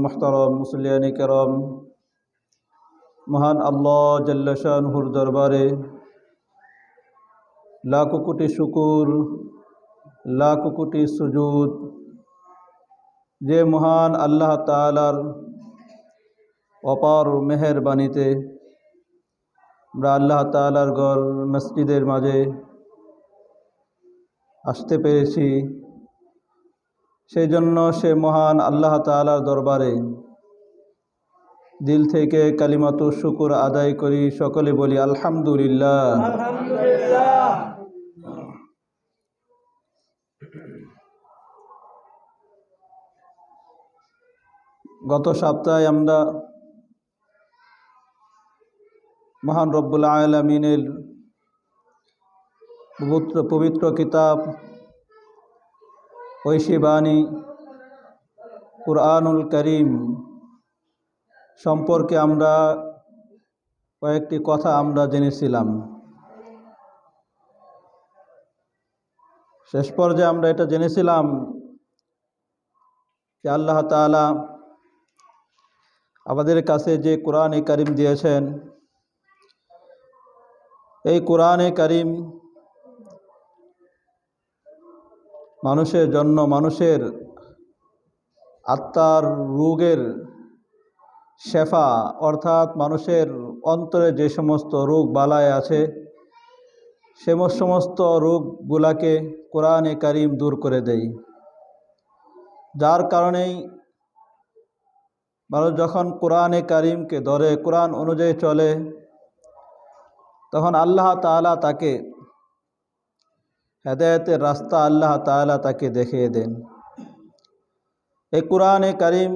मुहतरम मुसल्लियान करम महान अल्लाह जल्ल शानुहुर दरबारे लाखों कोटि शुकुर लाखों कोटि सुजूद जे महान अल्लाह ताआलार अपार मेहरबानीते আমরা আল্লাহ তাআলার ঘর মসজিদের মাঝে আসতে পেরেছি। সেই জন্য সে মহান আল্লাহ তাআলার দরবারে দিল থেকে কালিমাতু শুকর আদায় করি, সকলে বলি আলহামদুলিল্লাহ। আলহামদুলিল্লাহ। গত সপ্তাহে আমরা মহান রব্বুল আলামিনের পবিত্র কিতাব ঐশী বাণী কুরআনুল করিম সম্পর্কে আমরা কয়েকটি কথা আমরা জেনেছিলাম। শেষ পর্যায়ে আমরা এটা জেনেছিলাম যে আল্লাহ তাআলা আমাদের কাছে যে কোরআনে কারিম দিয়েছেন, এই কোরআনে কারিম মানুষের জন্য, মানুষের আত্মার রোগের শেফা, অর্থাৎ মানুষের অন্তরে যে সমস্ত রোগ বালায় আছে সে সমস্ত রোগগুলাকে কোরআনে কারিম দূর করে দেয়। যার কারণেই মানুষ যখন কোরআনে কারিমকে ধরে, কোরআন অনুযায়ী চলে, তখন আল্লাহ তাআলা তাকে হেদায়েতের রাস্তা আল্লাহ তাআলা তাকে দেখিয়ে দেন। এই কোরআনে কারিম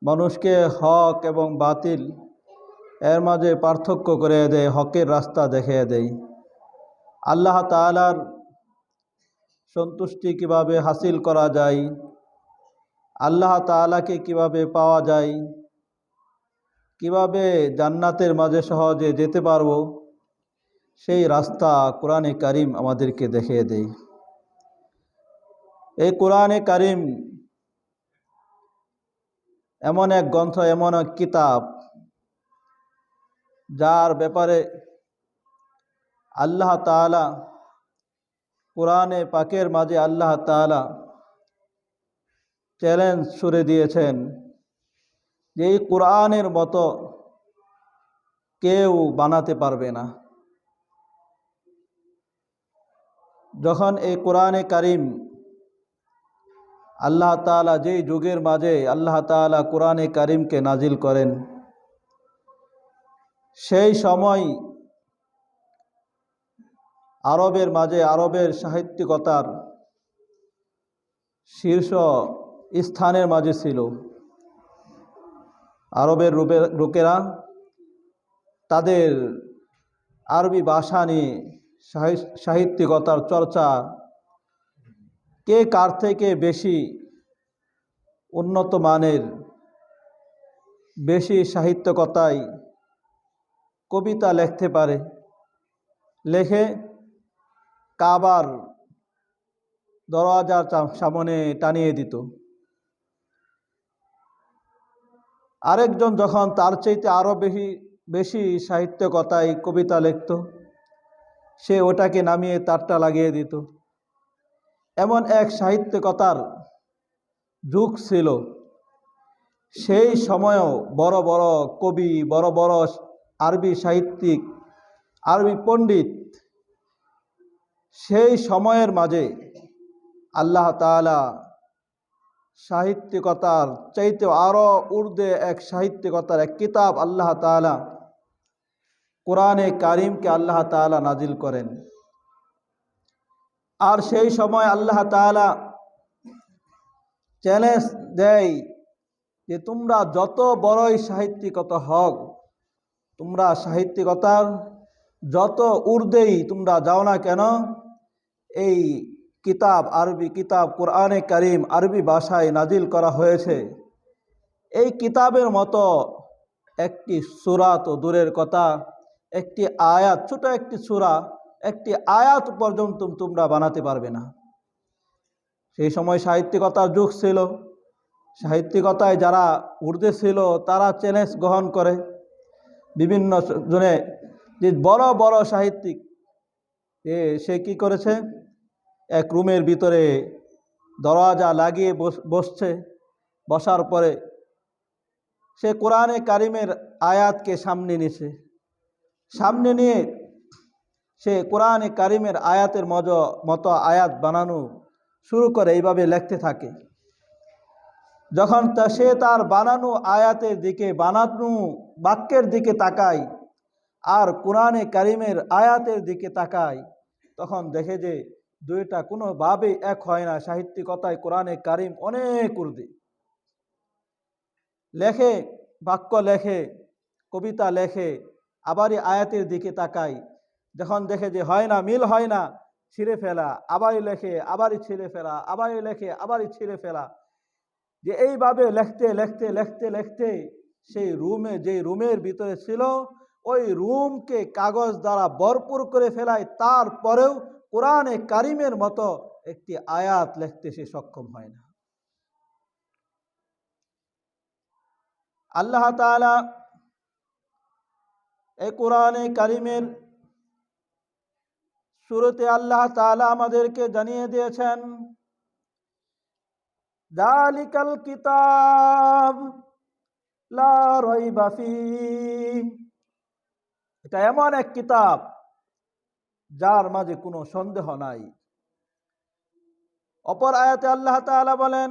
মানুষকে হক এবং বাতিল এর মাঝে পার্থক্য করে দেয়, হকের রাস্তা দেখিয়ে দেয়। আল্লাহ তাআলার সন্তুষ্টি কিভাবে হাসিল করা যায়, আল্লাহ তাআলাকে কিভাবে পাওয়া যায়, কিভাবে জান্নাতের মাঝে সহজে যেতে পারবো, সেই রাস্তা কোরআনে কারিম আমাদেরকে দেখিয়ে দেয়। এই কোরআনে কারিম এমন এক গ্রন্থ, এমন এক কিতাব যার ব্যাপারে আল্লাহ তাআলা কোরআনে পাকের মাঝে আল্লাহ তাআলা চ্যালেঞ্জ ছুড়ে দিয়েছেন যে এই কোরআনের মতো কেউ বানাতে পারবে না। যখন এই কোরআনে কারিম আল্লাহ তাআলা যেই যুগের মাঝে আল্লাহ তাআলা কোরআনে কারিমকে নাজিল করেন, সেই সময় আরবের মাঝে, আরবের সাহিত্যিকতার শীর্ষ স্থানের মাঝে ছিল। আরবের লোকেরা তাদের আরবি ভাষা নিয়ে সাহিত্যিকতার চর্চা, কে কার থেকে বেশি উন্নত মানের, বেশি সাহিত্যকতায় কবিতা লিখতে পারে, লেখে কাবার দরওয়াজার সামনে টানিয়ে দিত। আরেকজন যখন তার চাইতে আরও বেশি সাহিত্যকতায় কবিতা লিখত, সে ওটাকে নামিয়ে তারটা লাগিয়ে দিত। এমন এক সাহিত্যকতার যুগ ছিল। সেই সময়ও বড় বড় কবি, বড় বড় আরবি সাহিত্যিক, আরবি পণ্ডিত, সেই সময়ের মাঝে আল্লাহ তাআলা সাহিত্যিকতার চাইতে আরও ঊর্ধ্বে এক সাহিত্যিকতার এক কিতাব আল্লাহ তাআলা কোরআনে কারিমকে আল্লাহ তাআলা নাজিল করেন। আর সেই সময় আল্লাহ তাআলা চ্যালেঞ্জ দেয় যে তোমরা যত বড়ই সাহিত্যিকতা হোক, তোমরা সাহিত্যিকতার যত ঊর্ধ্বেই তোমরা যাও না কেন, এই কিতাব, আরবি কিতাব কোরআনে কারিম আরবি ভাষায় নাজিল করা হয়েছে, এই কিতাবের মতো একটি সূরা তো দূরের কথা, একটি আয়াত, ছোট একটি সূরা, একটি আয়াত পর্যন্ত তোমরা বানাতে পারবে না। সেই সময় সাহিত্যিকতার যুগ ছিল। সাহিত্যিকতায় যারা ঊর্ধ্বে ছিল তারা চ্যালেঞ্জ গ্রহণ করে বিভিন্ন জনে, যে বড় বড় সাহিত্যিক সে কি করেছে, এক রুমের ভিতরে দরজা লাগিয়ে বসছে। বসার পরে সে কোরআনে কারিমের আয়াতকে সামনে নিয়েছে, সামনে নিয়ে সে কোরআনে কারিমের আয়াতের মতো আয়াত বানানো শুরু করে, এইভাবে লিখতে থাকে। যখন সে তার বানানো আয়াতের দিকে, বানানো বাক্যের দিকে তাকায় আর কোরআনে কারিমের আয়াতের দিকে তাকায়, তখন দেখে যে দুইটা কোনোভাবে এক হয় না। সাহিত্যিকতায় কোরআনে কারিম অনেক ঊর্ধ্বে, লেখে, বাক্য লেখে, কবিতা লেখে, আবারই আয়াতের দিকে তাকায়, যখন দেখে যে হয় না, মিল হয় না, ছিঁড়ে ফেলা, আবারই লেখে, আবারই ছিঁড়ে ফেলা, আবারই লেখে, আবারই ছিঁড়ে ফেলা। যে এইভাবে লিখতে লিখতে লিখতে লিখতে সেই রুমে, যে রুমের ভিতরে ছিল, ওই রুমকে কাগজ দ্বারা ভরপুর করে ফেলায়। তারপরেও কোরআনে কারিমের মতো একটি আয়াত লিখতে সে সক্ষম হয় না। আল্লাহ তাআলা এই কোরআনে কারিমের শুরুতে আল্লাহ তাআলা আমাদেরকে জানিয়ে দিয়েছেন, যালিকাল কিতাব লা রাইবা ফীহ, এটা এমন এক কিতাব যার মাঝে কোনো সন্দেহ নাই। অপর আয়াতে আল্লাহ তাআলা বলেন,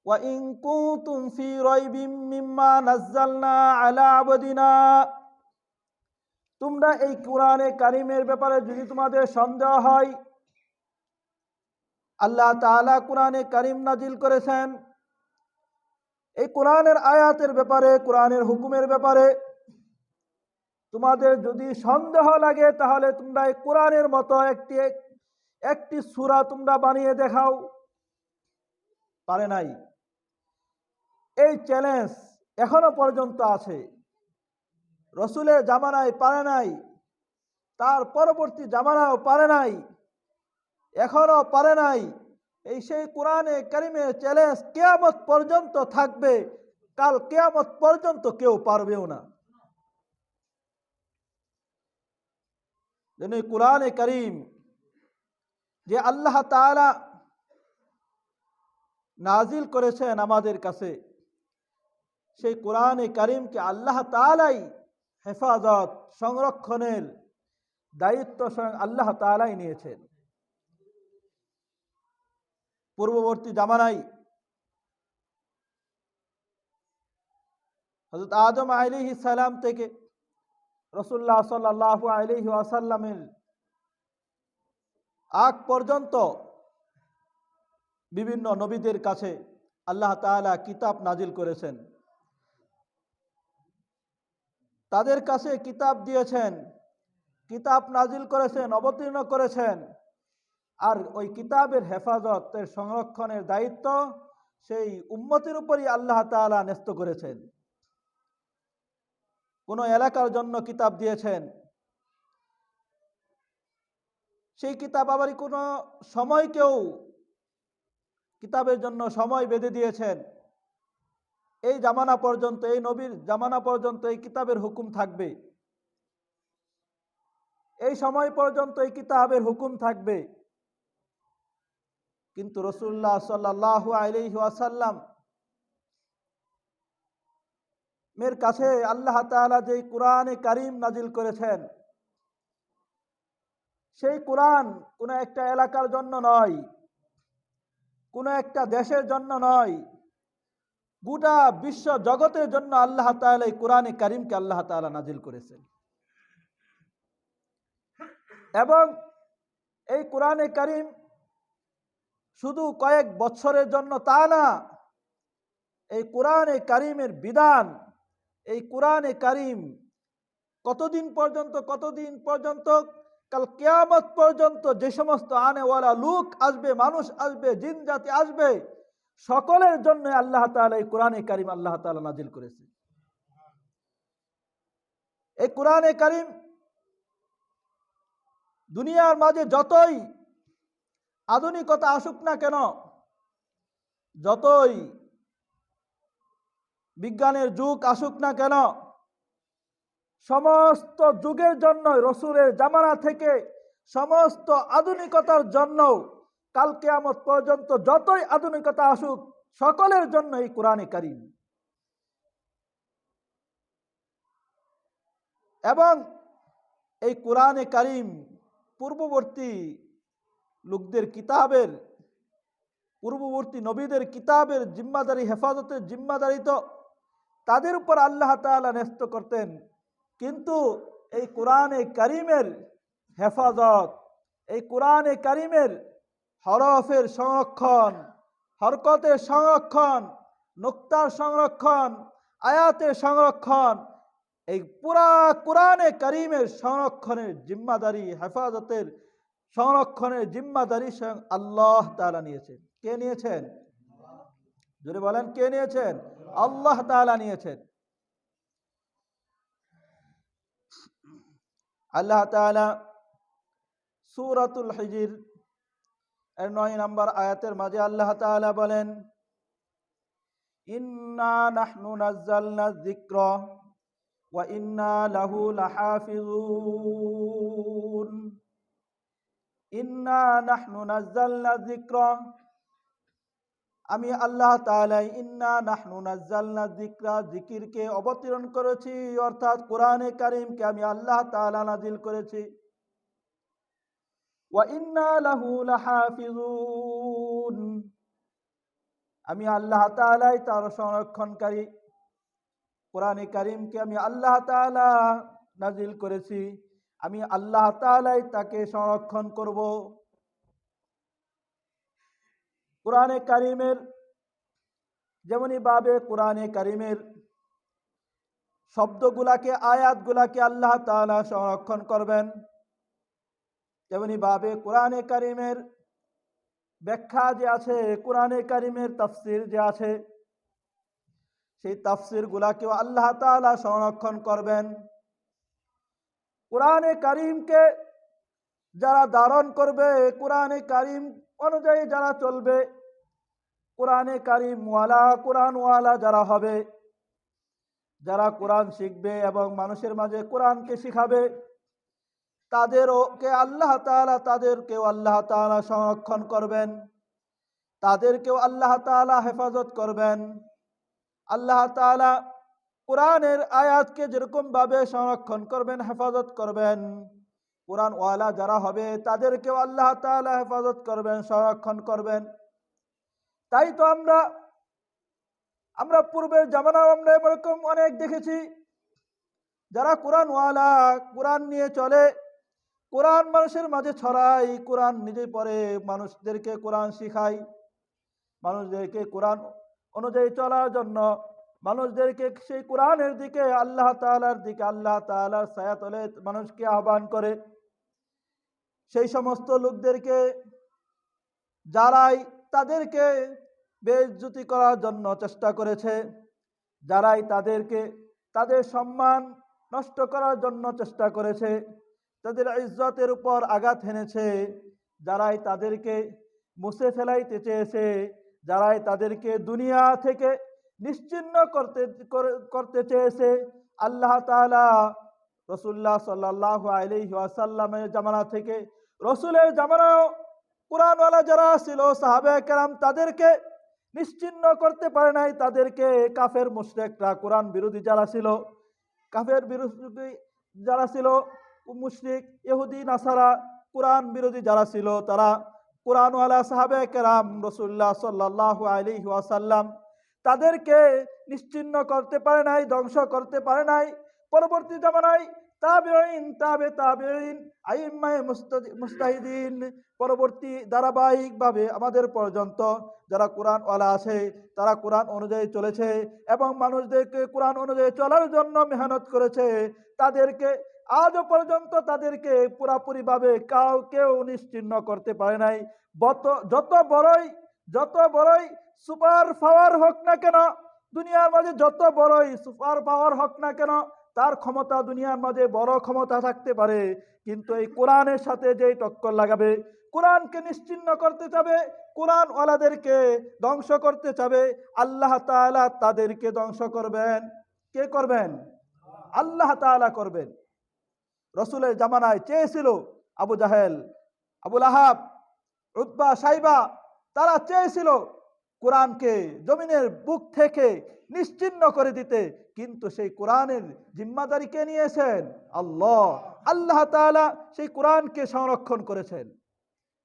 ওয়া ইন কুনতুম ফী রাইবিম মিম্মা নাযালনা আলা আবদিনা, তোমরা এই কোরআনে কারিমের ব্যাপারে যদি তোমাদের সন্দেহ হয়, আল্লাহ তাআলা কোরআনে কারিম নাজিল করেছেন, এই কোরআনের আয়াতের ব্যাপারে, কোরআনের হুকুমের ব্যাপারে তোমাদের যদি সন্দেহ লাগে, তাহলে তোমরা এই কোরআনের মতো একটি সূরা তোমরা বানিয়ে দেখাও। পারে নাই। এই চ্যালেঞ্জ এখনো পর্যন্ত আছে। রসুলের জামানায় পারে নাই, তার পরবর্তী জামানাও পারে নাই, এখনো পারে নাই। এই সেই কোরআনে কারিমের চ্যালেঞ্জ কিয়ামত পর্যন্ত থাকবে, কাল কিয়ামত পর্যন্ত কেউ পারবেও না। যেন কোরআনে কারিম যে আল্লাহ তাআলা নাজিল করেছেন আমাদের কাছে, সেই কোরআনে কারিমকে আল্লাহ তাআলাই হেফাজত, সংরক্ষণের দায়িত্ব স্বয়ং আল্লাহ তাআলাই নিয়েছেন। পূর্ববর্তী জামানায় হযরত আদম আলাইহিস সালাম থেকে রাসূলুল্লাহ সাল্লাল্লাহু আলাইহি ওয়াসাল্লামের আগ পর্যন্ত বিভিন্ন নবীদের কাছে আল্লাহ তাআলা কিতাব নাজিল করেছেন, তাদের কাছে কিতাব দিয়েছেন, কিতাব নাজিল করেছেন, অবতীর্ণ করেছেন। আর ওই কিতাবের হেফাজতের, সংরক্ষণের দায়িত্ব সেই উম্মতের উপরই আল্লাহ তাআলা ন্যস্ত করেছেন। কোন এলাকার জন্য কিতাব দিয়েছেন, সেই কিতাব আবার কোনো সময়কেও কিতাবের জন্য সময় বেঁধে দিয়েছেন। এই জামানা পর্যন্ত, এই নবীর জামানা পর্যন্ত এই কিতাবের হুকুম থাকবে, এই সময় পর্যন্ত এই কিতাবের হুকুম থাকবে। কিন্তু রাসূলুল্লাহ সাল্লাল্লাহু আলাইহি ওয়াসাল্লাম এর কাছে আল্লাহ তাআলা যে কোরআনে কারিম নাজিল করেছেন, সেই কোরআন কোন একটা এলাকার জন্য নয়, কোন একটা দেশের জন্য নয়, গোটা বিশ্ব জগতের জন্য আল্লাহ তাআলা এই কোরআনে কারিমকে আল্লাহ তাআলা নাজিল করেছেন। এবং এই কোরআনে কারিম শুধু কয়েক বছরের জন্য তা না, এই কোরআনে কারিমের বিধান, এই কোরআনে কারিম কতদিন পর্যন্ত কাল কিয়ামত পর্যন্ত যে সমস্ত আনেওয়ালা লোক আসবে, মানুষ আসবে, জিন জাতি আসবে, সকলের জন্য আল্লাহ তাআলা এই কোরআনে কারিম আল্লাহ তাআলা নাজিল করেছে। এই কোরআনে কারিম দুনিয়ার মাঝে যতই আধুনিকতা আসুক না কেন, যতই বিজ্ঞানের যুগ আসুক না কেন, সমস্ত যুগের জন্য, রসুলের জামানা থেকে সমস্ত আধুনিকতার জন্য কাল কিয়ামত পর্যন্ত যতই আধুনিকতা আসুক, সকলের জন্য এই কোরআনে কারীম। এবং এই কোরআনে কারীম পূর্ববর্তী লোকদের কিতাবের, পূর্ববর্তী নবীদের কিতাবের জিম্মাদারি, হেফাজতের জিম্মাদারি তো তাদের উপর আল্লাহ তাআলা ন্যস্ত করতেন, কিন্তু এই কোরআনে কারীমের হেফাজত, এই কোরআনে কারীমের হরফের সংরক্ষণ, হরকতের সংরক্ষণ, নুক্তার সংরক্ষণ, আয়াতের সংরক্ষণ, এই পুরা কোরআনে কারীমের সংরক্ষণের জিম্মাদারি, হেফাজতের সংরক্ষণের জিম্মাদারি স্বয়ং আল্লাহ তাআলা নিয়েছেন। কে নিয়েছেন? জোরে বলেন, কে নিয়েছেন? আল্লাহ তাআলা নিয়েছেন। আল্লাহ তাআলা সূরাতুল হিজর এর 9 নম্বর আয়াতের মাঝে আল্লাহ তাআলা বলেন, ইন্না নাহনু নাযালনা যিকরা ওয়া ইন্না লাহু লাহাফিজুন। ইন্না নাহনু নাযালনা যিকরা, আমি আল্লাহ তাআলা, ইন্না নাহনু নাযালনা যিকরা, জিকিরকে অবতীর্ণ করেছি, অর্থাৎ কোরআনে কারীমকে আমি আল্লাহ তাআলা নাজিল করেছি। ওয়া ইন্না লাহু লাহাফিজুন, আমি আল্লাহ তাআলাই তার সংরক্ষণকারী। কোরআনে কারীমকে আমি আল্লাহ তাআলা নাজিল করেছি, আমি আল্লাহ তাআলাই তাকে সংরক্ষণ করব। কোরআনে কারীমের যেমনি ভাবে কোরআনে কারীমের শব্দগুলাকে, আয়াতগুলাকে আল্লাহ তাআলা সংরক্ষণ করবেন, তেমনি ভাবে কোরআনে কারীমের ব্যাখ্যা যে আছে, কোরআনে কারীমের তাফসীর যে আছে, সেই তাফসীর গুলাকেও আল্লাহ তাআলা সংরক্ষণ করবেন। কোরআনে কারীমকে যারা ধারণ করবে, কোরআনে কারীম অনুযায়ী যারা চলবে, কোরআনে কারীম ওয়ালা, কোরআন ওয়ালা যারা হবে, যারা কোরআন শিখবে এবং মানুষের মাঝে কোরআনকে শিখাবে, তাদেরকে আল্লাহ তাআলা সংরক্ষণ করবেন, তাদেরকেও আল্লাহ তাআলা হেফাজত করবেন। আল্লাহ তাআলা কোরআনের আয়াতকে যেরকম ভাবে সংরক্ষণ করবেন, হেফাজত করবেন, কোরআন ওয়ালা যারা হবে তাদেরকেও আল্লাহ তাআলা হেফাজত করবেন, সংরক্ষণ করবেন। তাই তো আমরা পূর্বের জামানায় আমরা এরকম অনেক দেখেছি, যারা কোরআন ওয়ালা, কোরআন নিয়ে চলে, কোরআন মানুষের মাঝে ছড়ায়, কোরআন নিজে পড়ে, মানুষদেরকে কোরআন শিখায়, মানুষদেরকে কোরআন অনুযায়ী চলার জন্য, মানুষদেরকে সেই কোরআনের দিকে, আল্লাহ তাআলার দিকে, আল্লাহ তাআলার ছায়াতলে মানুষকে আহ্বান করে। সেই সমস্ত লোকদেরকে যারাই তাদেরকে বেইজ্জতি করার জন্য চেষ্টা করেছে, যারাই তাদের সম্মান নষ্ট করার জন্য চেষ্টা করেছে, তাদের ইজ্জতের উপর আঘাত হেনেছে, যারাই তাদেরকে মুছে ফেলাইতে চেয়েছে, যারাই তাদেরকে দুনিয়া থেকে নিশ্চিহ্ন করতে চেয়েছে, আল্লাহ তাআলা রাসূলুল্লাহ সাল্লাল্লাহু আলাইহি ওয়াসাল্লামের জামানা থেকে, রসুলের জামানাও কোরআনওয়ালা যারা ছিল, সাহাবায়ে কেরাম, তাদেরকে নিশ্চিহ্ন করতে পারে নাই। তাদেরকে কাফের মুশরিকরা, কোরআন বিরোধী যারা ছিল, কাফের বিরোধী যারা ছিল, মুশরিক, ইহুদি, নাসারা, কোরআন বিরোধী যারা ছিল, তারা কোরআনওয়ালা সাহাবায়ে কেরাম, রাসূলুল্লাহ সাল্লাল্লাহু আলাইহি ওয়াসাল্লাম, তাদেরকে নিশ্চিহ্ন করতে পারে নাই, ধ্বংস করতে পারে নাই। পরবর্তী জামানায় তাবেঈন, তাবেঈন, আইম্মায়ে মুজতাহিদিন, পরবর্তী ধারাবাহিকভাবে আমাদের পর্যন্ত যারা কোরআনওয়ালা আছে, তারা কোরআন অনুযায়ী চলেছে এবং মানুষদেরকে কোরআন অনুযায়ী চলার জন্য মেহনত করেছে। তাদেরকে আজও পর্যন্ত তাদেরকে পুরাপুরিভাবে কেউ নিশ্চিহ্ন করতে পারে নাই। যত বড়ই সুপার পাওয়ার হোক না কেন, দুনিয়ার মাঝে যত বড়ই সুপার পাওয়ার হোক না কেন, তার ক্ষমতা দুনিয়ার মাঝে বড় ক্ষমতা থাকতে পারে, কিন্তু এই কোরআনের সাথে যেই টক্কর লাগাবে, কোরআনকে নিশ্চিহ্ন করতে চাবে, কোরআন ওয়ালাদেরকে ধ্বংস করতে চাবে, আল্লাহ তাআলা তাদেরকে ধ্বংস করবেন। কে করবেন? আল্লাহ তাআলা করবেন। রসুলের জামানায় চেয়েছিল আবু জাহেল, আবু লাহাব, উতবা, সাইবা, তারা চেয়েছিল কোরআনকে জমিনের বুক থেকে নিশ্চিহ্ন করে দিতে, কিন্তু সেই কোরআনের জিম্মাদারি কে নিয়েছেন? আল্লাহ। আল্লাহ তাআলা সেই কোরআনকে সংরক্ষণ করেছেন,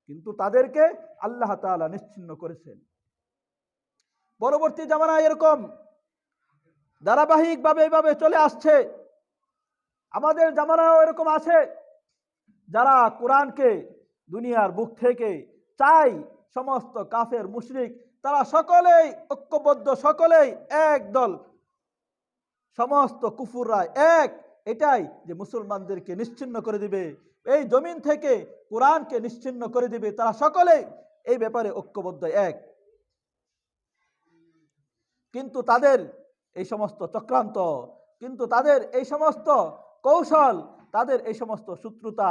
কিন্তু তাদেরকে আল্লাহ তাআলা নিশ্চিহ্ন করেছেন। পরবর্তী জামানায় এরকম ধারাবাহিকভাবে এভাবে চলে আসছে। আমাদের জামানায়ও এরকম আছে যারা কোরআনকে দুনিয়ার বুক থেকে চাই। সমস্ত কাফের মুশরিক তারা সকলেই ঐক্যবদ্ধ, সকলেই এক দল, সমস্ত কুফুররা এক, এটাই যে মুসলমানদেরকে নিশ্চিহ্ন করে দিবে, এই জমিন থেকে কোরআনকে নিশ্চিহ্ন করে দিবে। তারা সকলেই এই ব্যাপারে ঐক্যবদ্ধ এক, কিন্তু তাদের এই সমস্ত চক্রান্ত, কিন্তু তাদের এই সমস্ত কৌশল, তাদের এই সমস্ত শত্রুতা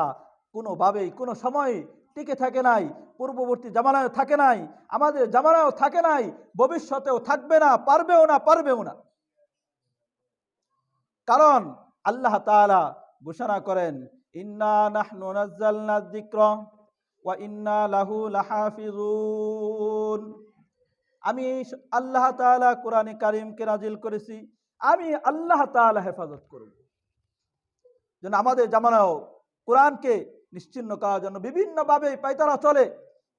কোনোভাবেই কোনো সময় টিকে থাকে নাই। পূর্ববর্তী জামানায়ও থাকে নাই, আমাদের জামানায়ও থাকে নাই, ভবিষ্যতেও থাকবে না, পারবেও না। কারণ আল্লাহ তাআলা ঘোষণা করেন, ইন্না নাহনু নাযালনা যিকরা ওয়া ইন্না লাহু লাহাফিজুন। আমি আল্লাহ তাআলা কোরআনে কারীমকে নাজিল করেছি, আমি আল্লাহ তাআলা হেফাজত করব। যেন আমাদের জামানাও কোরআনকে নিশ্চিহ্ন করার জন্য বিভিন্নভাবে পায়তারা চলে,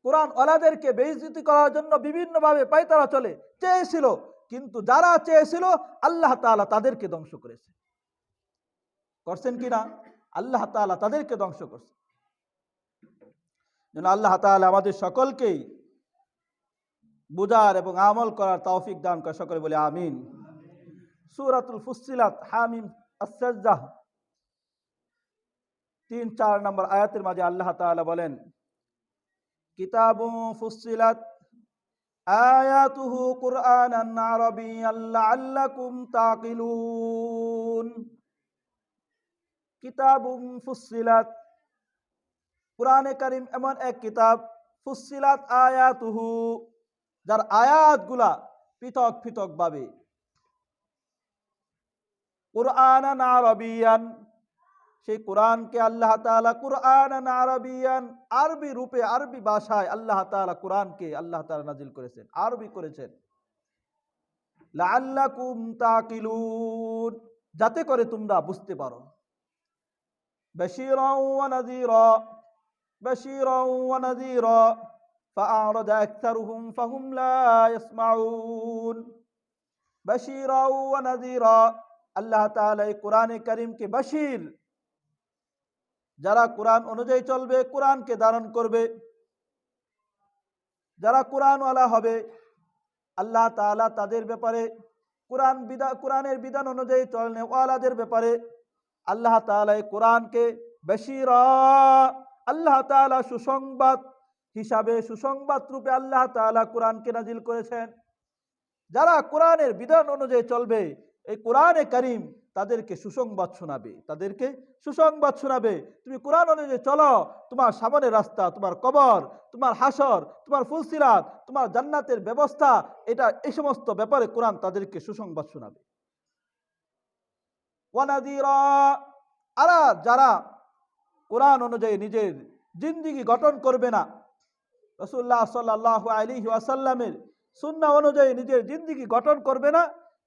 কোরআন ওয়ালাদেরকে বেইজ্জতি করার জন্য বিভিন্নভাবে পায়তারা চলে, চেয়েছিল, কিন্তু যারা চেয়েছিল আল্লাহ তাআলা তাদেরকে ধ্বংস করেছে। করছেন কিনা? আল্লাহ তাআলা তাদেরকে ধ্বংস করছে। যেন আল্লাহ তাআলা আমাদের সকলকেই বুঝার এবং আমল করার তৌফিক দান করে, সকলে বলে আমিন। সূরাতুল ফুসসিলাত, হামিম, আস-সাজদা 3-4 নম্বর আয়াতের মাঝে আল্লাহ তাআলা বলেন, কিতাবুন ফুসসিলাত আয়াতুহু কুরআনান আরাবিয়্যান লাআল্লাকুম তাকিলুন। কিতাবুন ফুসসিলাত, কুরআনে কারীম এমন এক কিতাব, ফুসসিলাত আয়াতুহু, যার আয়াতগুলা পৃথক পৃথক ভাবে, কুরআনান আরাবিয়ান, সেই কোরআনকে আল্লাহ তাআলা কুরআনান আরাবিয়ান, আরবি রূপে, আরবি ভাষায় আল্লাহ তাআলা কোরআনকে আল্লাহ তাআলা নাজিল করেছেন, আরবি করেছেন। লাআল্লাকুম তাকিলুন, যাতে করে তোমরা বুঝতে পারো। বাশীরাও ওয়া নাযীরা, বাশীরাও ওয়া নাযীরা ফাআরাদা আকতারুহুম ফাহুম লা ইয়াসমাউন। বাশীরাও ওয়া নাযীরা, আল্লাহ তাআলা এই কোরআনে কারীমকে বাশীর, যারা কোরআন অনুযায়ী চলবে, কোরআনকে ধারণ করবে, যারা কোরআনওয়ালা হবে, আল্লাহ তাআলা তাদের ব্যাপারে, কোরআনের বিধান অনুযায়ী চলনে ওয়ালাদের ব্যাপারে আল্লাহ তাআলা এই কোরআনকে বাশীরা, আল্লাহ তাআলা সুসংবাদ হিসাবে, সুসংবাদ রূপে আল্লাহ তাআলা কোরআনকে নাজিল করেছেন। যারা কোরআনের বিধান অনুযায়ী চলবে, এই কোরআনে কারীম তাদেরকে সুসংবাদ শোনাবে, তাদেরকে সুসংবাদ শোনাবে। তুমি কোরআন অনুযায়ী চলো, তোমার সামনের রাস্তা, তোমার কবর, তোমার হাসর, তোমার ফুলসিরাত, তোমার জান্নাতের ব্যবস্থা, এটা এই সমস্ত ব্যাপারে কোরআন তাদেরকে সুসংবাদ শোনাবে। ওয়া নাযীরা, আর যারা কোরআন অনুযায়ী নিজের জিন্দেগি গঠন করবে না, রাসূলুল্লাহ সাল্লাল্লাহু আলাইহি ওয়াসাল্লামের সুন্নাহ অনুযায়ী নিজের জিন্দেগি গঠন করবে না,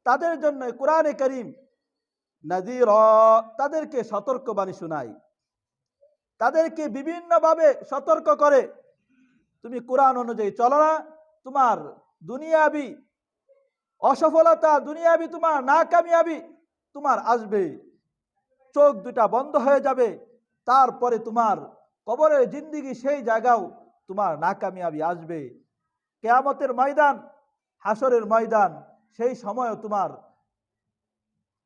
তাদের জন্য কোরআনে কারীম নাযীরা, তাদেরকে সতর্কবাণী শোনায়, তাদেরকে বিভিন্নভাবে সতর্ক করে, তুমি কোরআন অনুযায়ী চলো না, তোমার দুনিয়াবি অসফলতা, দুনিয়াবি তোমার নাকামিয়াবি তোমার আসবে, চোখ দুটা বন্ধ হয়ে যাবে, তারপরে তোমার কবরের জিন্দেগি, সেই জায়গাও তোমার নাকামিয়াবি আসবে। কিয়ামতের ময়দান, হাসরের ময়দান, সেই সময়ও তোমার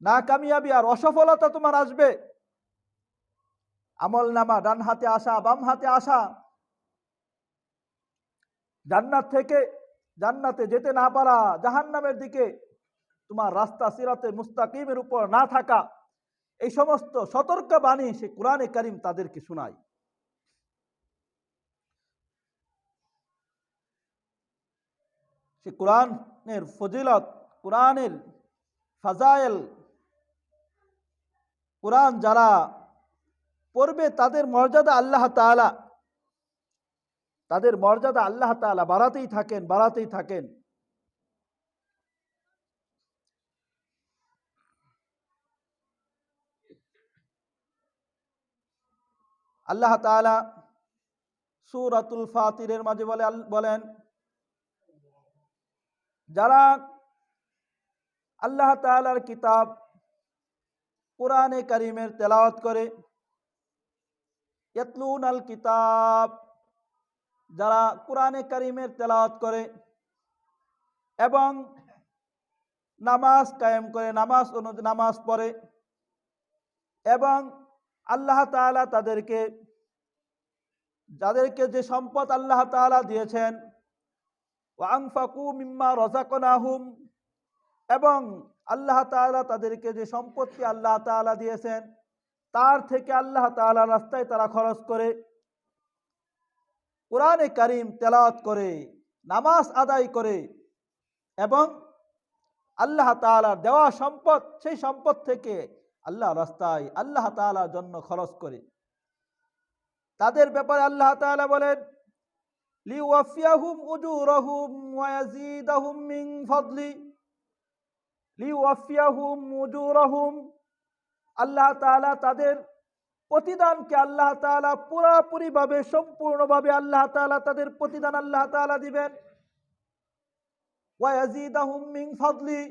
নাকামিয়াবি আর অসফলতা তোমার আসবে। আমল নামা ডান হাতে আসা, বাম হাতে আসা, জান্নাত থেকে জান্নাতে যেতে না পারা, জাহান্নামের দিকে তোমার রাস্তা সিরাতে মুস্তাকিমের উপর না থাকা, এই সমস্ত সতর্ক বাণী সে কোরআনে কারীম তাদেরকে শোনায়। সে কোরআনের ফজিলত, কোরআনের ফাজাইল, কোরআন যারা পড়বে তাদের মর্যাদা আল্লাহ তাআলা, তাদের মর্যাদা আল্লাহ তাআলা বাড়াতেই থাকেন, বাড়াতেই থাকেন। আল্লাহ তাআলা সূরাতুল ফাতিরের মাঝে বলেন, যারা আল্লাহ তাআলার কিতাব কোরআনে কারীমের তেলাওয়াত করে, ইয়াতলুনাল কিতাব, যারা কোরআনে কারীমের তেলাওয়াত করে এবং নামাজ কায়েম করে, নামাজ পড়ে এবং আল্লাহ তাআলা যাদেরকে যে সম্পদ আল্লাহ তাআলা দিয়েছেন, ওয়া আনফাকু মিম্মা রাযাকনাহুম, এবং আল্লাহ তাআলা তাদেরকে যে সম্পত্তি আল্লাহ তাআলা দিয়েছেন তার থেকে আল্লাহ তাআলার রাস্তায় তারা খরচ করে, কোরআনে কারীম তেলাওয়াত করে, নামাজ আদায় করে এবং আল্লাহ তাআলার দেওয়া সম্পদ, সেই সম্পদ থেকে আল্লাহ রাস্তায় আল্লাহ তাআলার জন্য খরচ করে, তাদের ব্যাপারে আল্লাহ তাআলা বলেন, লিওয়াফিয়াহুম উজুরহুম ওয়া ইয়াজিদাহুম মিন ফাদলি, লিওয়াফিয়াহুম উজুরহুম, আল্লাহ তাআলা তাদের প্রতিদানকে আল্লাহ তাআলা পুরোপুরিভাবে, সম্পূর্ণভাবে আল্লাহ তাআলা তাদের প্রতিদান আল্লাহ তাআলা দিবেন, ওয়া ইয়াজিদাহুম মিন ফাদলি,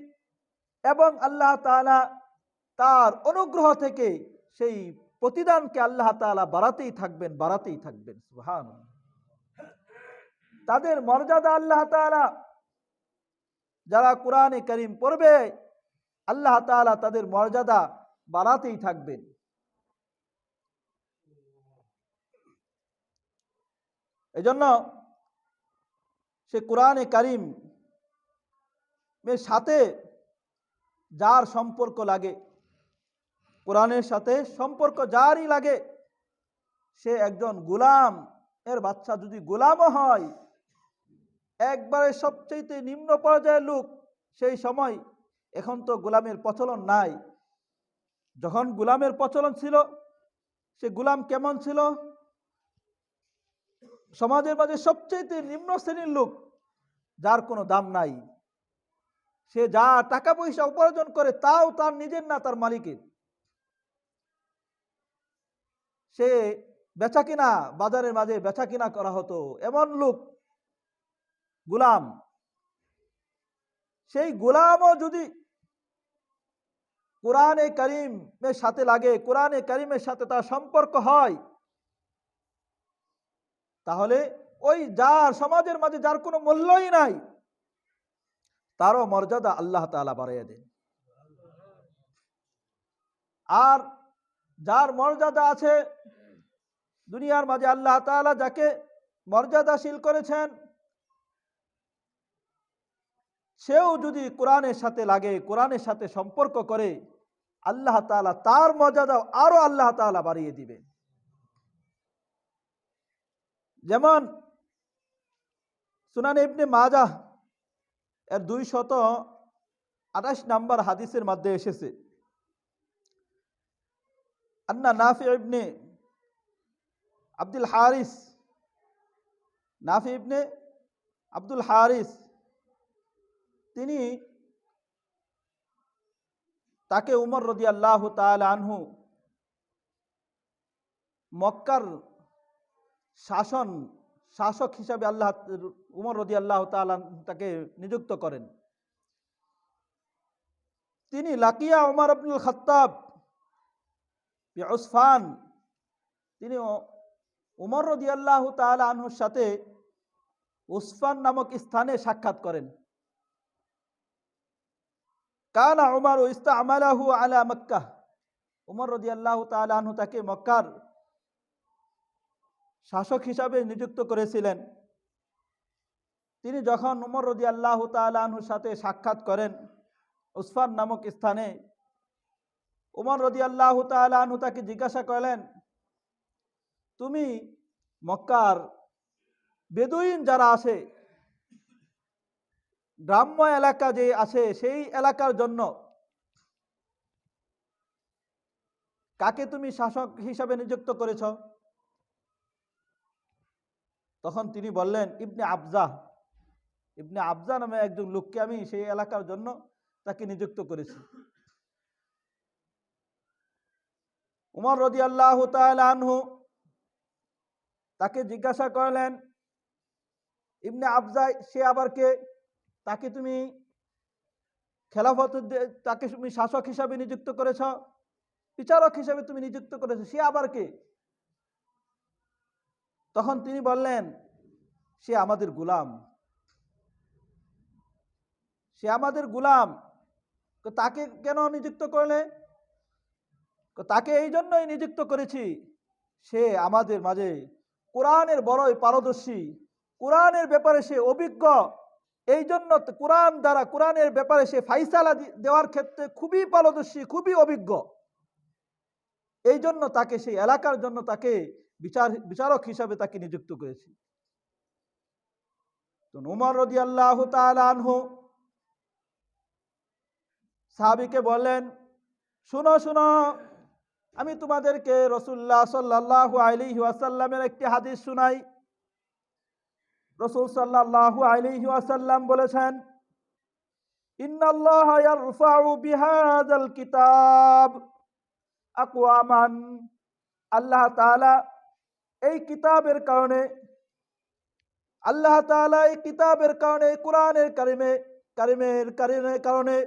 এবং আল্লাহ তাআলা তার অনুগ্রহ থেকে সেই প্রতিদানকে আল্লাহ তাআলা বাড়াতেই থাকবেন, বাড়াতেই থাকবেন। সুবহানাল্লাহ। তাদের মর্যাদা আল্লাহ তাআলা, যারা কোরআনে কারীম পড়বে আল্লাহ তাআলা তাদের মর্যাদা বাড়াতেই থাকবেন। এজন্য সে কোরআনে কারীম এর সাথে যার সম্পর্ক লাগে, কোরআনের সাথে সম্পর্ক যারই লাগে, সে একজন গোলাম এর বাচ্চা যদি গোলামও হয়, একবারে সবচেয়ে নিম্ন পর্যায়ের লোক, সেই সময়, এখন তো গোলামের প্রচলন নাই, যখন গোলামের প্রচলন ছিল সে গোলাম কেমন ছিল, সমাজের মাঝে সবচেয়ে নিম্ন শ্রেণীর লোক, যার কোনো দাম নাই, সে যা টাকা পয়সা উপার্জন করে তাও তার নিজের না, তার মালিকের। সে বেচাকিনা, বাজারের মাঝে বেচাকিনা করা হতো, এমন লোক গোলাম। সেই গোলামও যদি কোরআনে কারীমের সাথে লাগে, কোরআনে কারীমের সাথে তার সম্পর্ক হয়, তাহলে ওই যার সমাজের মাঝে যার কোনো মূল্যই নাই, তারও মর্যাদা আল্লাহ তাআলা বাড়াইয়া দেন। আর যার মর্যাদা আছে দুনিয়ার মাঝে, আল্লাহ তাআলা যাকে মর্যাদাশীল করেছেন, সেও যদি কোরআনের সাথে লাগে, কোরআনের সাথে সম্পর্ক করে, আল্লাহ তাআলা তার মর্যাদা আরো আল্লাহ তাআলা বাড়িয়ে দিবেন। যেমন সুনান ইবনে মাজাহ এর 228 নম্বর হাদিসের মধ্যে এসেছে, আন্না নাফি ইবনে আব্দুল হারিস, নাফি ইবনে আব্দুল হারিস, তিনি, তাকে উমর রাদিয়াল্লাহু তাআলা আনহু মক্কার শাসক হিসাবে উমর রাদিয়াল্লাহু তাআলা তাকে নিযুক্ত করেন। তিনি লাকিয়া উমর ইবনুল খাত্তাব বিউসফান, তিনি উমর রাদিয়াল্লাহু তাআলা আনহুর সাথে উসফান নামক স্থানে সাক্ষাৎ করেন। কানা উমর ইস্তামালাহু আলা মক্কা, উমর রাদিয়াল্লাহু তাআলা আনহু তাকে মক্কার শাসক হিসাবে নিযুক্ত করেছিলেন। তিনি যখন উমর রাদিয়াল্লাহু তাআলা আনহুর সাথে সাক্ষাৎ করেন উসফান নামক স্থানে, উমর রাদিয়াল্লাহু তাআলা আনহু তাকে জিজ্ঞাসা করলেন, তুমি মক্কার বেদুইন যারা আছে গ্রাম্য এলাকা যে আছে সেই এলাকার জন্য কাকে তুমি শাসক হিসাবে নিযুক্ত করেছ? তখন তিনি বললেন, ইবনে আবজা, ইবনে আবজা নামে একজন লোককে আমি সেই এলাকার জন্য তাকে নিযুক্ত করেছি। উমর রাদিয়াল্লাহু তাআলা আনহু তাকে জিজ্ঞাসা করলেন, ইবনে আবজা সে আবার কে? তাকে তুমি খেলাফত, তাকে তুমি শাসক হিসাবে নিযুক্ত করেছ, বিচারক হিসাবে তুমি নিযুক্ত করেছ, সে আবার কে? তখন তিনি বললেন, সে আমাদের গোলাম, সে আমাদের গোলাম। তাকে কেন নিযুক্ত করলে? তাকে এই জন্যই নিযুক্ত করেছি, সে আমাদের মাঝে কোরআনের বড়ই পারদর্শী, কোরআনের ব্যাপারে সে অভিজ্ঞ, এই জন্য কোরআন দ্বারা কোরআনের ব্যাপারে সে ফাইসালা দেওয়ার ক্ষেত্রে খুবই পারদর্শী, খুবই অভিজ্ঞ। এই জন্য তাকে সেই এলাকার জন্য তাকে বিচারক হিসাবে তাকে নিযুক্ত করেছি। তো উমর রাদিয়াল্লাহু তাআলা আনহু সাহাবীকে বললেন, শুনো শুনো, আমি তোমাদেরকে রাসূলুল্লাহ সাল্লাল্লাহু আলাইহি ওয়াসাল্লামের একটি হাদিস শুনাই। রাসূল সাল্লাল্লাহু আলাইহি ওয়াসাল্লাম বলেছেন, ইন্নাল্লাহা ইয়ারফাউ বিহাযাল কিতাব আকওয়ামান, আল্লাহ তাআলা এই কিতাবের কারণে, আল্লাহ তাআলা এই কিতাবের কারণে, কোরআনের কারিমের কারণে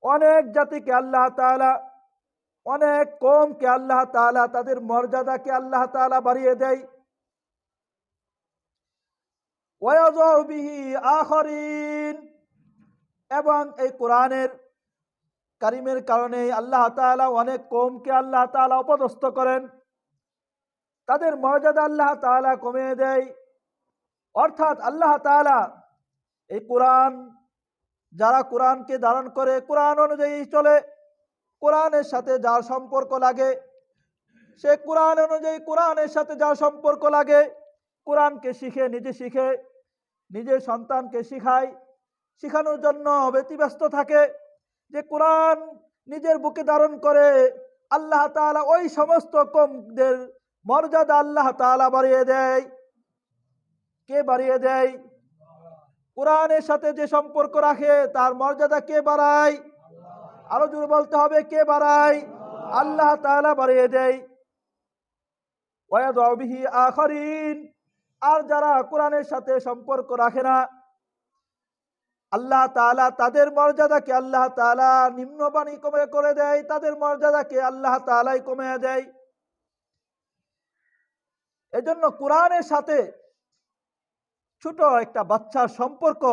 অনেক জাতিকে আল্লাহ তাআলা, অনেক কওমকে আল্লাহ তাআলা তাদের মর্যাদাকে আল্লাহ তাআলা বাড়িয়ে দেয়। ওয়াযাউ বিহি আখারিন, এবং এই কোরআনের কারিমের কারণে আল্লাহ তাআলা অনেক কওমকে আল্লাহ তাআলা অপদস্থ করেন, তাদের মর্যাদা আল্লাহ তাআলা কমিয়ে দেয়। অর্থাৎ আল্লাহ তাআলা এই কোরআন, যারা কোরআনকে ধারণ করে, কোরআন অনুযায়ী চলে, কোরআনের সাথে যার সম্পর্ক লাগে, সে কোরআন অনুযায়ী কোরআনের সাথে যার সম্পর্ক লাগে, কোরআনকে শিখে, নিজের সন্তানকে শিখায়, শিখানোর জন্য ব্যতিব্যস্ত থাকে, যে কোরআন নিজের বুকে ধারণ করে, আল্লাহ তাআলা ওই সমস্ত কওমদের মর্যাদা আল্লাহ তাআলা বাড়িয়ে দেয়। কে বাড়িয়ে দেয়? কোরআনের সাথে যে সম্পর্ক রাখে তার মর্যাদা কে বাড়ায়? আরো জোরে বলতে হবে, কে বাড়ায়? আল্লাহ তাআলা বাড়িয়ে দেয়। ওয়াযাউ বিহি আখারিন, আর যারা কোরআনের সাথে সম্পর্ক রাখে না, আল্লাহ তাআলা তাদের মর্যাদাকে আল্লাহ তাআলা নিম্নবাণী কমে করে দেয়, তাদের মর্যাদাকে আল্লাহ তাআলাই কমিয়ে দেয়। এজন্য কোরআনের সাথে ছোট একটা বাচ্চার সম্পর্ক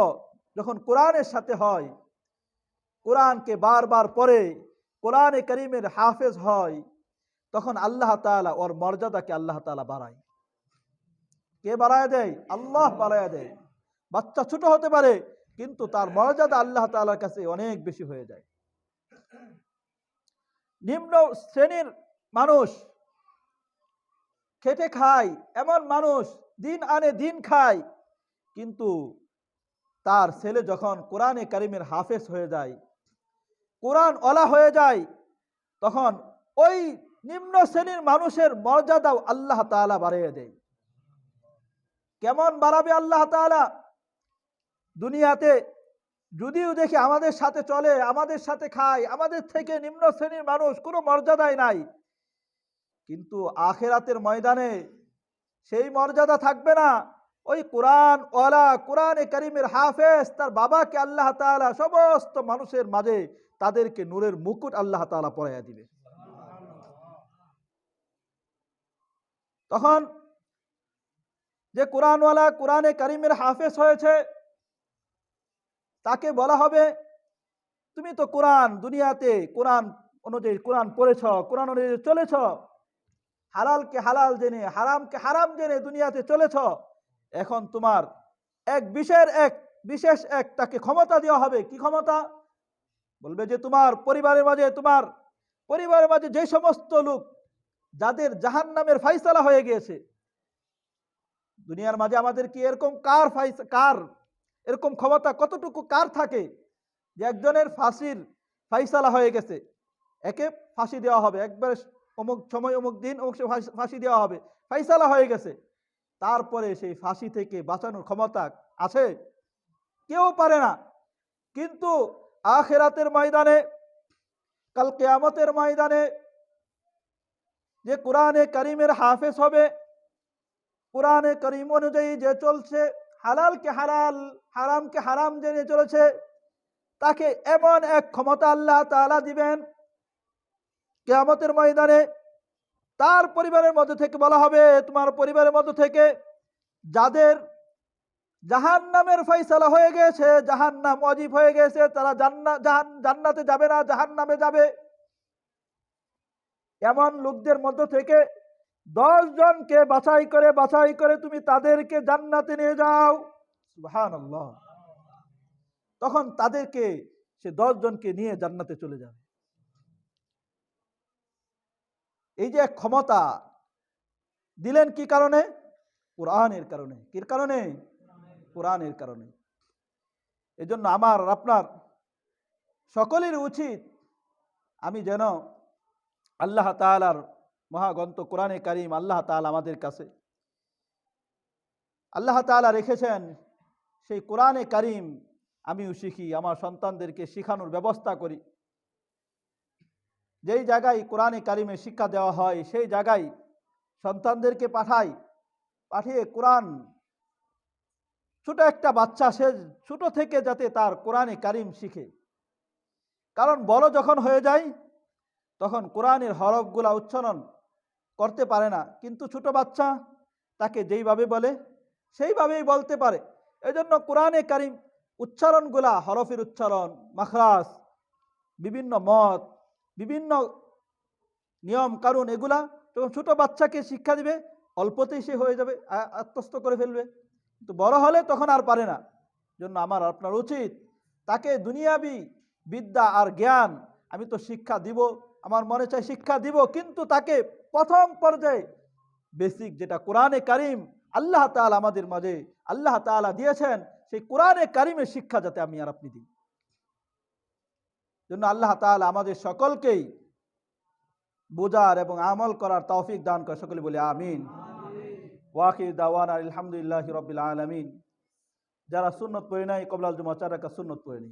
যখন কোরআনের সাথে হয়, কোরআনকে বারবার পড়ে, কোরআনে কারীমের হাফেজ হয়, তখন আল্লাহ তাআলা ওর মর্যাদাকে আল্লাহ তাআলা বাড়ায়। কে বাড়ায় দেয়? আল্লাহ বাড়ায় দেয়। বাচ্চা ছোট হতে পারে, কিন্তু তার মর্যাদা আল্লাহ তাআলার কাছে অনেক বেশি হয়ে যায়। নিম্ন শ্রেণীর মানুষ, খেটে খায় এমন মানুষ, দিন আনে দিন খায়, কিন্তু তার ছেলে যখন কোরআনে কারীমের হাফেজ হয়ে যায়, কোরআন ওয়ালা হয়ে যায়, তখন ওই নিম্ন শ্রেণীর মানুষের মর্যাদাও আল্লাহ তাআলা বাড়িয়ে দেয়। কেমন বাড়াবে আল্লাহ তাআলা? দুনিয়াতে যদিও দেখি আমাদের সাথে চলে, আমাদের সাথে খায়, আমাদের থেকে নিম্ন শ্রেণীর মানুষ কোনো মর্যাদাই নাই, কিন্তু আখিরাতের ময়দানে সেই মর্যাদা থাকবে না। ওই কোরআন ওয়ালা, কোরআনে কারীমের হাফেজ, তার বাবাকে আল্লাহ তাআলা সমস্ত মানুষের মাঝে তাদেরকে নূরের মুকুট আল্লাহ তাআলা পরাইয়া দিবে। তখন যে কোরআনওয়ালা, কোরআনে কারীমের হাফেজ হয়েছে, তাকে বলা হবে, তুমি তো কোরআন, দুনিয়াতে কোরআন অনুযায়ী কোরআন পড়েছ, কোরআন অনুযায়ী চলেছ, হালালকে হালাল জেনে, হারামকে হারাম জেনে দুনিয়াতে চলেছ। এখন তোমার বিশেষ একটাকে ক্ষমতা দেওয়া হবে। কি ক্ষমতা? বলবে যে তোমার পরিবারের মাঝে যে সমস্ত লোক যাদের জাহান্নামের ফায়সালা হয়ে গিয়েছে, দুনিয়ার মাঝে আমাদের কি এরকম কার এরকম ক্ষমতা কতটুকু কার থাকে যে একজনের ফাঁসির ফাইসালা হয়ে গেছে, একে ফাঁসি দেওয়া হবে, একবারে অমুক সময় অমুক দিন অমুক ফাঁসি দেওয়া হবে, ফাইসালা হয়ে গেছে, তারপরে সেই ফাঁসি থেকে বাঁচানোর ক্ষমতা আছে? কেউ পারে না। কিন্তু আখিরাতের ময়দানে, কাল কিয়ামতের ময়দানে যে কোরআনে কারিমের হাফেজ হবে, কোরআনে কারিম অনুযায়ী যে চলছে, হালালকে হালাল হারামকে হারাম জেনে চলেছে, তাকে এমন এক ক্ষমতা আল্লাহ তাআলা দিবেন কিয়ামতের ময়দানে, তার পরিবারের মধ্যে থেকে বলা হবে, তোমার পরিবারের মধ্যে থেকে যাদের জাহান্নামের ফয়সালা হয়ে গেছে, জাহান্নাম ওয়াজিব হয়ে গেছে, তারা জান্নাতে যাবে না, জাহান্নামে যাবে, এমন লোকদের মধ্য থেকে 10 জনকে বাছাই করে তুমি তাদেরকে জান্নাতে নিয়ে যাও। সুবহানাল্লাহ। তখন তাদেরকে সে 10 জনকে নিয়ে জান্নাতে চলে যাবে। এই যে এক ক্ষমতা দিলেন কি কারণে? কোরআনের কারণে। কি কারণে? কোরআনের কারণে। এজন্য আমার আপনার সকলের উচিত আমি যেন আল্লাহ তাআলার মহাগ্রন্থ কোরআনে কারীম, আল্লাহ তাআলা আমাদের কাছে আল্লাহ তাআলা রেখেছেন, সেই কোরআনে কারীম আমিও শিখি, আমার সন্তানদেরকে শেখানোর ব্যবস্থা করি। যেই জায়গায় কোরআনে কারীমে শিক্ষা দেওয়া হয় সেই জায়গায় সন্তানদেরকে পাঠিয়ে কোরআন, ছোট একটা বাচ্চা সে ছোট থেকে যাতে তার কোরআনে কারীম শিখে। কারণ বড় যখন হয়ে যায় তখন কোরআনের হরফগুলা উচ্চারণ করতে পারে না, কিন্তু ছোট বাচ্চা তাকে যেইভাবে বলে সেইভাবেই বলতে পারে। এজন্য কোরআনে কারীম উচ্চারণগুলা, হরফের উচ্চারণ, মাখরাজ, বিভিন্ন মত, বিভিন্ন নিয়ম কানুন, এগুলা যখন ছোট বাচ্চাকে শিক্ষা দিবে অল্পতেই সে হয়ে যাবে, আত্মস্থ করে ফেলবে। কিন্তু বড় হলে তখন আর পারে না। জন্য আমার আপনার উচিত তাকে দুনিয়াবি বিদ্যা আর জ্ঞান আমি তো শিক্ষা দিব, আমার মনে চাই শিক্ষা দিব, কিন্তু তাকে প্রথম পর্যায়ে বেসিক যেটা কোরআনে কারীম আল্লাহ তাআলা আমাদের মাঝে আল্লাহ তাআলা দিয়েছেন, সেই কোরআনে কারীমের শিক্ষা যাতে আমি আর আপনি দিই। জন্য আল্লাহ তাআলা আমাদের সকলকেই বোঝার এবং আমল করার তৌফিক দান করে। সকলে বলি আমিন। ওয়া আখির দাওয়ানা আলহামদুলিল্লাহি রাব্বিল আলামিন। যারা সুন্নত পড়ে নাই কবলাল জুমা 4 রাকাত সুন্নত পড়ে নি।